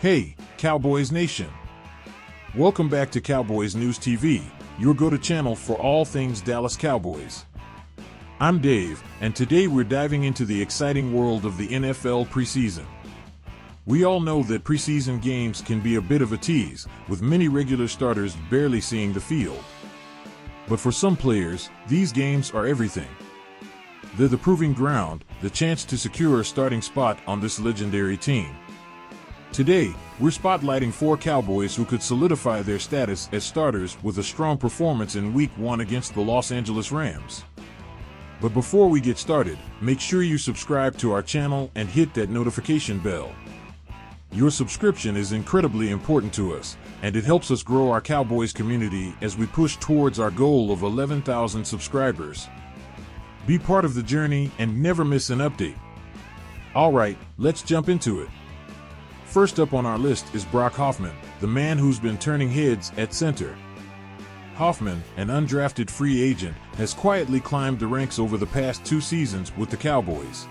Hey, Cowboys Nation! Welcome back to Cowboys News TV, your go-to channel for all things Dallas Cowboys. I'm Dave, and today we're diving into the exciting world of the NFL preseason. We all know that preseason games can be a bit of a tease, with many regular starters barely seeing the field. But for some players, these games are everything. They're the proving ground, the chance to secure a starting spot on this legendary team. Today, we're spotlighting 4 Cowboys who could solidify their status as starters with a strong performance in Week 1 against the Los Angeles Rams. But before we get started, make sure you subscribe to our channel and hit that notification bell. Your subscription is incredibly important to us, and it helps us grow our Cowboys community as we push towards our goal of 11,000 subscribers. Be part of the journey and never miss an update. Alright, let's jump into it. First up on our list is Brock Hoffman, the man who's been turning heads at center. Hoffman, an undrafted free agent, has quietly climbed the ranks over the past 2 seasons with the Cowboys.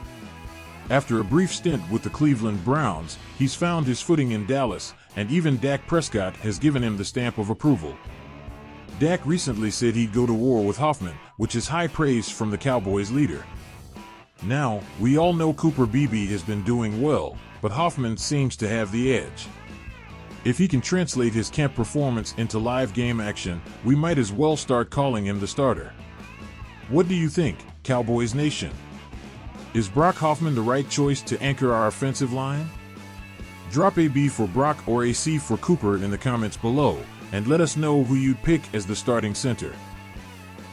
After a brief stint with the Cleveland Browns, he's found his footing in Dallas, and even Dak Prescott has given him the stamp of approval. Dak recently said he'd go to war with Hoffman, which is high praise from the Cowboys leader. Now, we all know Cooper Beebe has been doing well, but Hoffman seems to have the edge. If he can translate his camp performance into live game action, we might as well start calling him the starter. What do you think, Cowboys Nation? Is Brock Hoffman the right choice to anchor our offensive line? Drop a B for Brock or a C for Cooper in the comments below, and let us know who you'd pick as the starting center.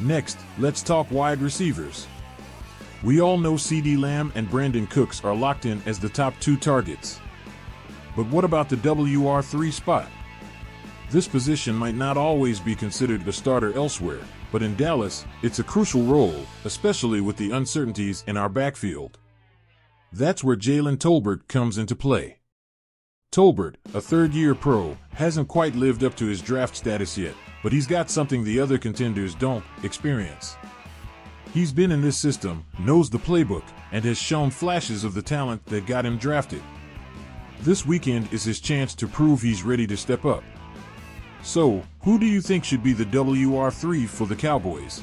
Next, let's talk wide receivers. We all know CeeDee Lamb and Brandon Cooks are locked in as the top 2 targets. But what about the WR3 spot? This position might not always be considered a starter elsewhere, but in Dallas, it's a crucial role, especially with the uncertainties in our backfield. That's where Jalen Tolbert comes into play. Tolbert, a third-year pro, hasn't quite lived up to his draft status yet, but he's got something the other contenders don't: experience. He's been in this system, knows the playbook, and has shown flashes of the talent that got him drafted. This weekend is his chance to prove he's ready to step up. So, who do you think should be the WR3 for the Cowboys?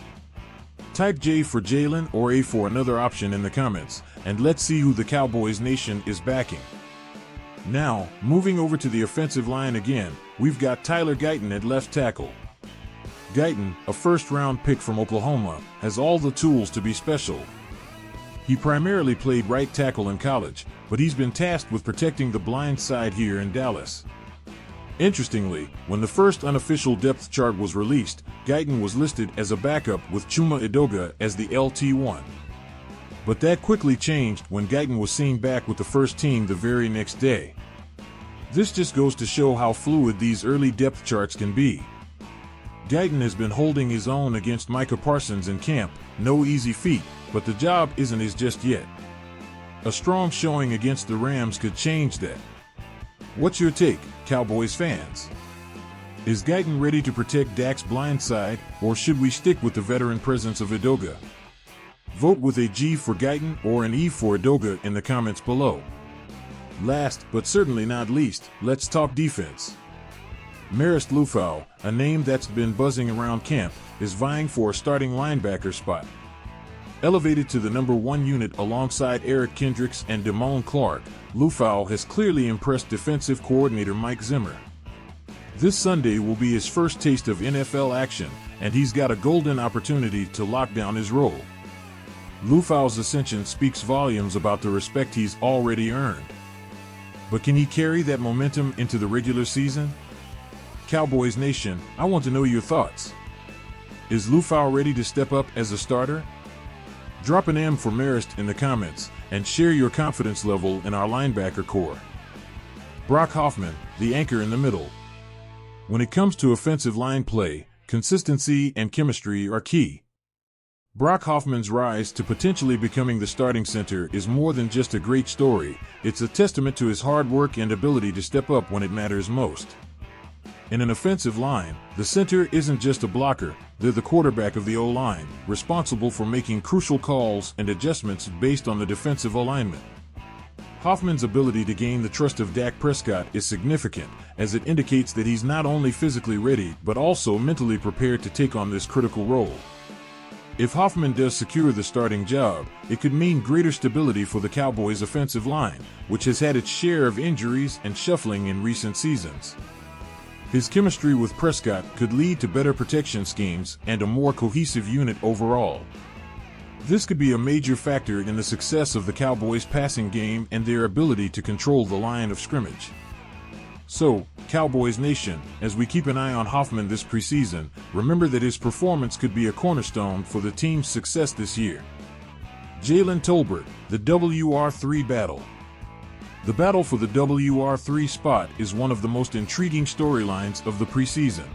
Type J for Jalen or A for another option in the comments, and let's see who the Cowboys Nation is backing. Now, moving over to the offensive line again, we've got Tyler Guyton at left tackle. Guyton, a first-round pick from Oklahoma, has all the tools to be special. He primarily played right tackle in college, but he's been tasked with protecting the blind side here in Dallas. Interestingly, when the first unofficial depth chart was released, Guyton was listed as a backup with Chuma Edoga as the LT1. But that quickly changed when Guyton was seen back with the first team the very next day. This just goes to show how fluid these early depth charts can be. Guyton has been holding his own against Micah Parsons in camp, no easy feat, but the job isn't his just yet. A strong showing against the Rams could change that. What's your take, Cowboys fans? Is Guyton ready to protect Dak's blind side, or should we stick with the veteran presence of Edoga? Vote with a G for Guyton or an E for Edoga in the comments below. Last, but certainly not least, let's talk defense. Marist Liufau, a name that's been buzzing around camp, is vying for a starting linebacker spot. Elevated to the number 1 unit alongside Eric Kendricks and Damone Clark, Liufau has clearly impressed defensive coordinator Mike Zimmer. This Sunday will be his first taste of NFL action, and he's got a golden opportunity to lock down his role. Liufau's ascension speaks volumes about the respect he's already earned. But can he carry that momentum into the regular season? Cowboys Nation, I want to know your thoughts. Is Liufau ready to step up as a starter? Drop an M for Marist in the comments, and share your confidence level in our linebacker core. Brock Hoffman, the anchor in the middle. When it comes to offensive line play, consistency and chemistry are key. Brock Hoffman's rise to potentially becoming the starting center is more than just a great story, it's a testament to his hard work and ability to step up when it matters most. In an offensive line, the center isn't just a blocker, they're the quarterback of the O-line, responsible for making crucial calls and adjustments based on the defensive alignment. Hoffman's ability to gain the trust of Dak Prescott is significant, as it indicates that he's not only physically ready but also mentally prepared to take on this critical role. If Hoffman does secure the starting job, it could mean greater stability for the Cowboys' offensive line, which has had its share of injuries and shuffling in recent seasons. His chemistry with Prescott could lead to better protection schemes and a more cohesive unit overall. This could be a major factor in the success of the Cowboys' passing game and their ability to control the line of scrimmage. So, Cowboys Nation, as we keep an eye on Hoffman this preseason, remember that his performance could be a cornerstone for the team's success this year. Jalen Tolbert, the WR3 battle. The battle for the WR3 spot is one of the most intriguing storylines of the preseason.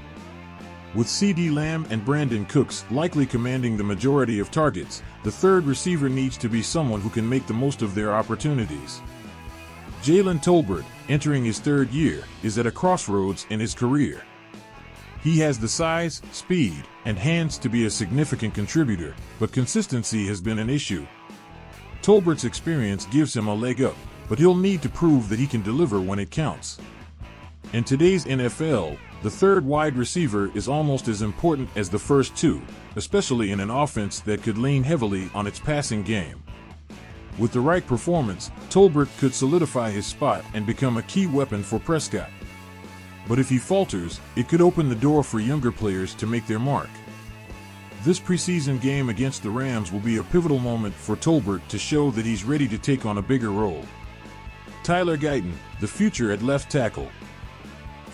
With CeeDee Lamb and Brandon Cooks likely commanding the majority of targets, the third receiver needs to be someone who can make the most of their opportunities. Jalen Tolbert, entering his third year, is at a crossroads in his career. He has the size, speed, and hands to be a significant contributor, but consistency has been an issue. Tolbert's experience gives him a leg up, but he'll need to prove that he can deliver when it counts. In today's NFL, the third wide receiver is almost as important as the first two, especially in an offense that could lean heavily on its passing game. With the right performance, Tolbert could solidify his spot and become a key weapon for Prescott. But if he falters, it could open the door for younger players to make their mark. This preseason game against the Rams will be a pivotal moment for Tolbert to show that he's ready to take on a bigger role. Tyler Guyton, the future at left tackle.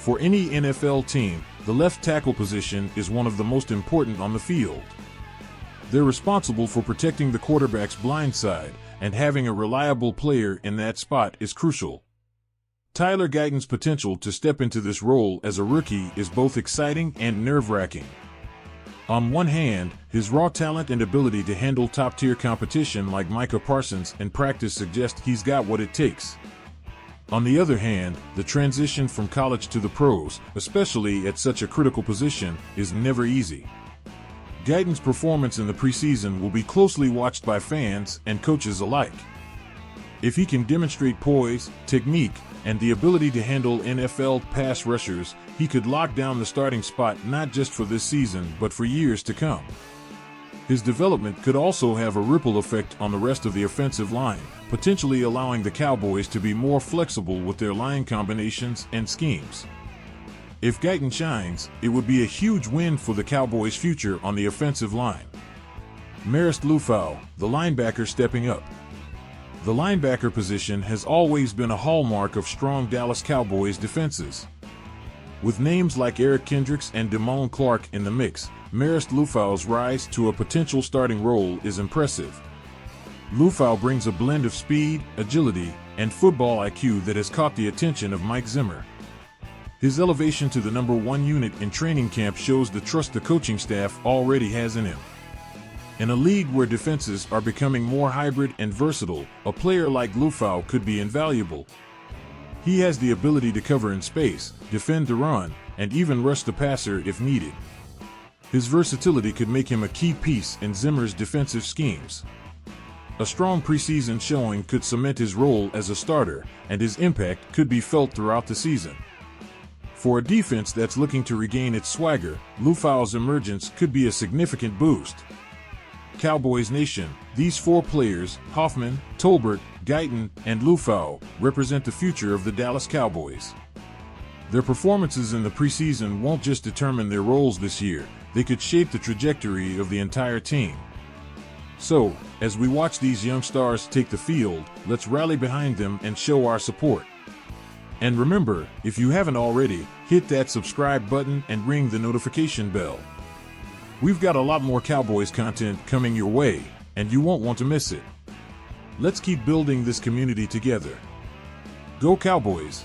For any NFL team, the left tackle position is one of the most important on the field. They're responsible for protecting the quarterback's blind side, and having a reliable player in that spot is crucial. Tyler Guyton's potential to step into this role as a rookie is both exciting and nerve-wracking. On one hand, his raw talent and ability to handle top-tier competition like Micah Parsons in practice suggest he's got what it takes. On the other hand, the transition from college to the pros, especially at such a critical position, is never easy. Guyton's performance in the preseason will be closely watched by fans and coaches alike. If he can demonstrate poise, technique, and the ability to handle NFL pass rushers, he could lock down the starting spot not just for this season but for years to come. His development could also have a ripple effect on the rest of the offensive line, potentially allowing the Cowboys to be more flexible with their line combinations and schemes. If Guyton shines, it would be a huge win for the Cowboys' future on the offensive line. Marist Liufau, the linebacker, stepping up. The linebacker position has always been a hallmark of strong Dallas Cowboys defenses. With names like Eric Kendricks and Damone Clark in the mix, Marist Liufau's rise to a potential starting role is impressive. Liufau brings a blend of speed, agility, and football IQ that has caught the attention of Mike Zimmer. His elevation to the number one unit in training camp shows the trust the coaching staff already has in him. In a league where defenses are becoming more hybrid and versatile, a player like Liufau could be invaluable. He has the ability to cover in space, defend the run, and even rush the passer if needed. His versatility could make him a key piece in Zimmer's defensive schemes. A strong preseason showing could cement his role as a starter, and his impact could be felt throughout the season. For a defense that's looking to regain its swagger, Liufau's emergence could be a significant boost. Cowboys Nation, these four players, Hoffman, Tolbert, Guyton, and Liufau, represent the future of the Dallas Cowboys. Their performances in the preseason won't just determine their roles this year, they could shape the trajectory of the entire team. So, as we watch these young stars take the field, let's rally behind them and show our support. And remember, if you haven't already, hit that subscribe button and ring the notification bell. We've got a lot more Cowboys content coming your way, and you won't want to miss it. Let's keep building this community together. Go Cowboys!